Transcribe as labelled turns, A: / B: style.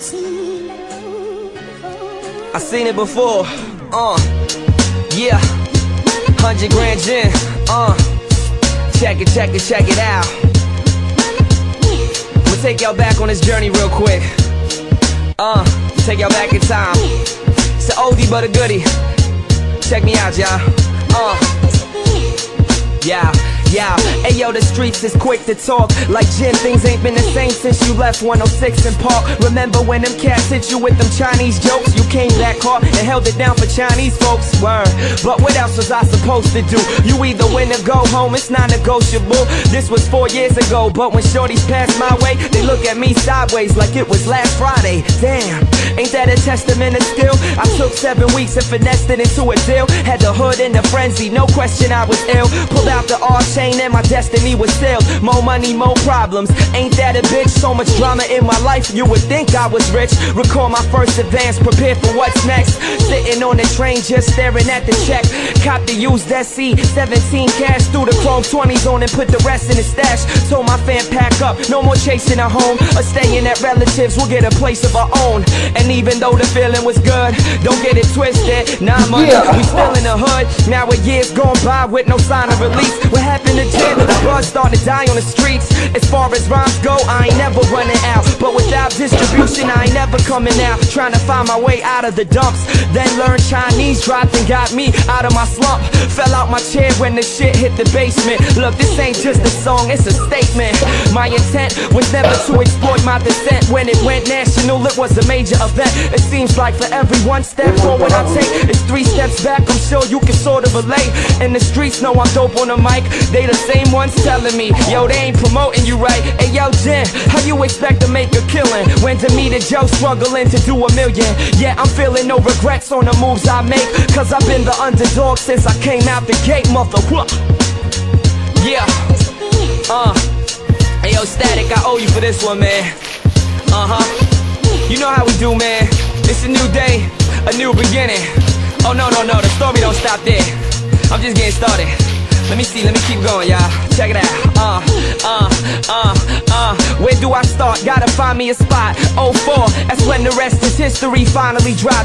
A: I seen it before. Yeah. 100 grand gin. Check it out. We'll take y'all back on this journey real quick. Take y'all back in time. It's an oldie but a goodie. Check me out, y'all. Yeah, ayo, the streets is quick to talk. Like gin, things ain't been the same since you left 106 in Park. Remember when them cats hit you with them Chinese jokes? You came back hard and held it down for Chinese folks. Word, but what else was I supposed to do? You either win or go home, it's non-negotiable. This was 4 years ago, but when shorties passed my way, they look at me sideways like it was last Friday. Damn, ain't that a testament of skill? I took 7 weeks and finessed it into a deal. Had the hood in a frenzy, no question I was ill. Pulled out the R-chain and my destiny was sealed. More money, more problems. Ain't that a bitch? So much drama in my life, you would think I was rich. Recall my first advance, prepare for what's next. Sitting on the train, just staring at the check. Cop the used SC, 17 cash. Threw the chrome 20s on and put the rest in the stash. Told my fam pack up, no more chasing a home or staying at relatives, we'll get a place of our own. And even though the feeling was good, don't get it twisted. 9 months, we still in the hood. Now a year's gone by with no sign of release. What happened to gin? The buzz started to die on the streets. As far as rhymes go, I ain't never running out. But without distribution, I ain't never coming out. Trying to find my way out of the dumps. Then learned Chinese, dropped and got me out of my slump. Fell out my chair when the shit hit the basement. Look, this ain't just a song, it's a statement. My intent was never to exploit my descent. When it went national, it was a major event. It seems like for every 1 step forward I take, it's 3 steps back. I'm sure you can sort of relate. In the streets, know I'm dope on the mic. They the same ones telling me, yo, they ain't promoting you right. Hey, yo, Jen, how you expect to make a killing when Demeter Joe struggling to do $1 million? Yeah, I'm feeling no regrets on the moves I make, cause I've been the underdog since I came out the gate, motherfucker. Yeah. Hey, yo, Static, I owe you for this one, man. You know how we do, man. It's a new day, a new beginning. Oh, no, the story don't stop there. I'm just getting started. Let me keep going, y'all. Check it out. Where do I start? Gotta find me a spot. 04, that's when the rest is history finally dropped.